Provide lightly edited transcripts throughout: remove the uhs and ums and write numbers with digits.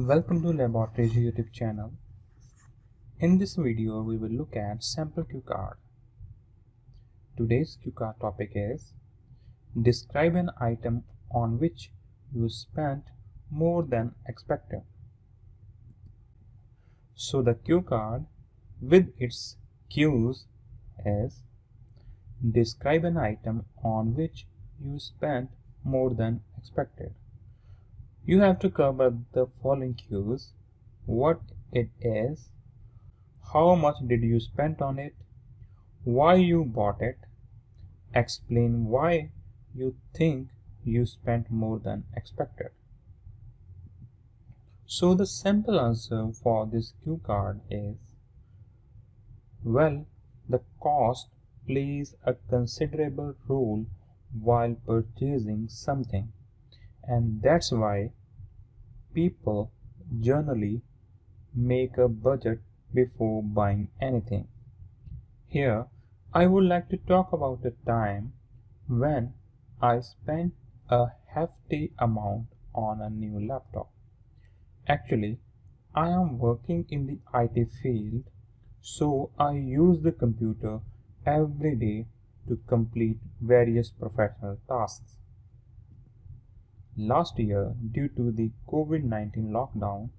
Welcome to Laboratories YouTube channel. In this video, we will look at sample cue card. Today's cue card topic is describe an item on which you spent more than expected. So the cue card with its cues is describe an item on which you spent more than expected. You have to cover the following cues: what it is, how much did you spend on it, why you bought it, explain why you think you spent more than expected. So the simple answer for this cue card is, well, the cost plays a considerable role while purchasing something, and that's why people generally make a budget before buying anything. Here, I would like to talk about a time when I spent a hefty amount on a new laptop. Actually, I am working in the IT field, so I use the computer every day to complete various professional tasks. Last year, due to the COVID-19 lockdown,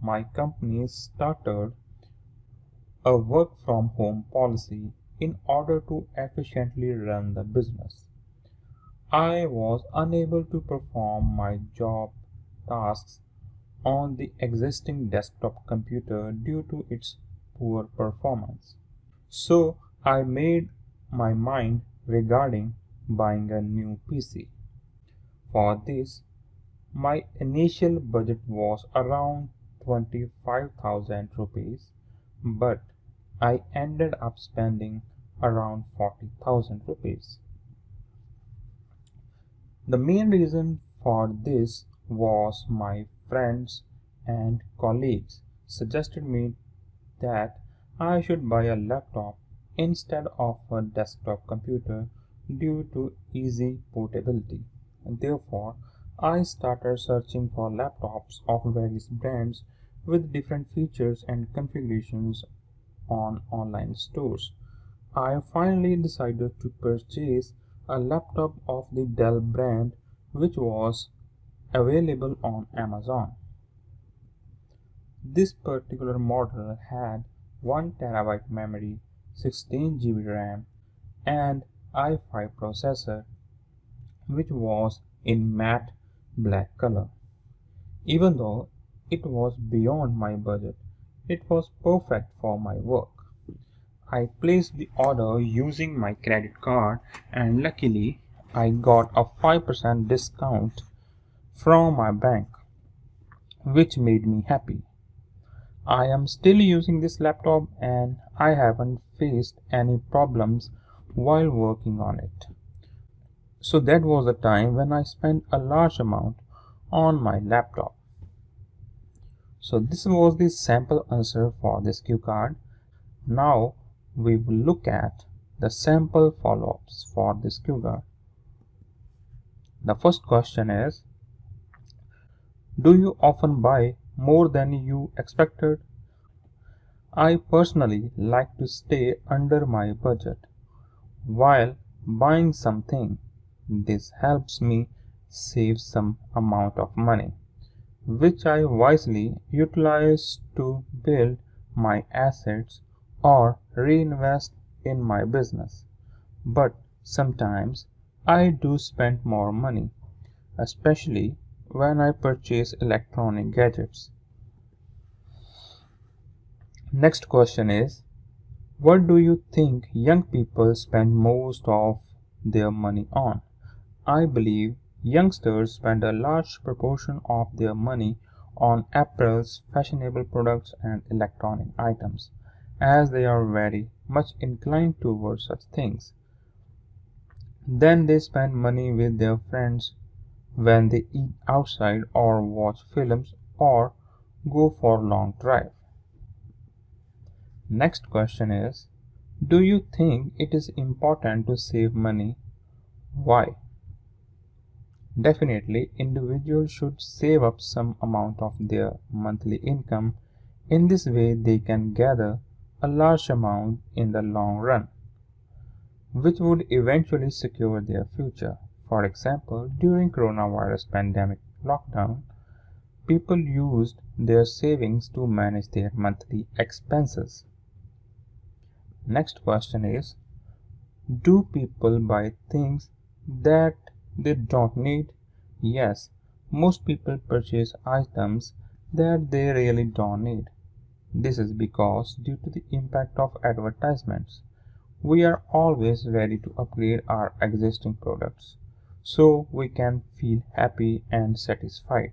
my company started a work from home policy in order to efficiently run the business. I was unable to perform my job tasks on the existing desktop computer due to its poor performance. So I made my mind regarding buying a new PC. For this, my initial budget was around 25,000 rupees, but I ended up spending around 40,000 rupees. The main reason for this was my friends and colleagues suggested me that I should buy a laptop instead of a desktop computer due to easy portability. And therefore, I started searching for laptops of various brands with different features and configurations on online stores. I finally decided to purchase a laptop of the Dell brand, which was available on Amazon. This particular model had 1 TB memory, 16 GB RAM, and i5 processor, which was in matte black color. Even though it was beyond my budget, it was perfect for my work. I placed the order using my credit card, and luckily I got a 5% discount from my bank, which made me happy. I am still using this laptop and I haven't faced any problems while working on it. So that was the time when I spent a large amount on my laptop. So this was the sample answer for this cue card. Now we will look at the sample follow-ups for this cue card. The first question is, do you often buy more than you expected? I personally like to stay under my budget while buying something. This helps me save some amount of money, which I wisely utilize to build my assets or reinvest in my business. But sometimes I do spend more money, especially when I purchase electronic gadgets. Next question is, what do you think young people spend most of their money on? I believe youngsters spend a large proportion of their money on apparels, fashionable products, and electronic items, as they are very much inclined towards such things. Then they spend money with their friends when they eat outside or watch films or go for a long drive. Next question is, do you think it is important to save money? Why? Definitely, individuals should save up some amount of their monthly income. In this way, they can gather a large amount in the long run, which would eventually secure their future. For example, during coronavirus pandemic lockdown, people used their savings to manage their monthly expenses. Next question is, do people buy things that they don't need? Yes, most people purchase items that they really don't need. This is because, due to the impact of advertisements, we are always ready to upgrade our existing products so we can feel happy and satisfied.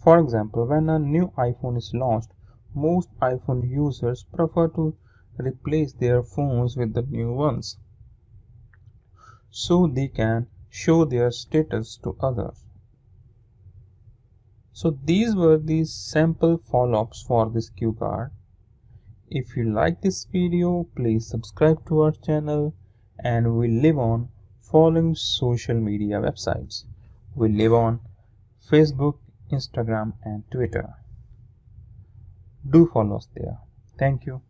For example, when a new iPhone is launched, most iPhone users prefer to replace their phones with the new ones so they can show their status to others. So these were the sample follow-ups for this cue card. If you like this video, please subscribe to our channel, and we live on following social media websites. We live on Facebook, Instagram and Twitter. Do follow us there. Thank you.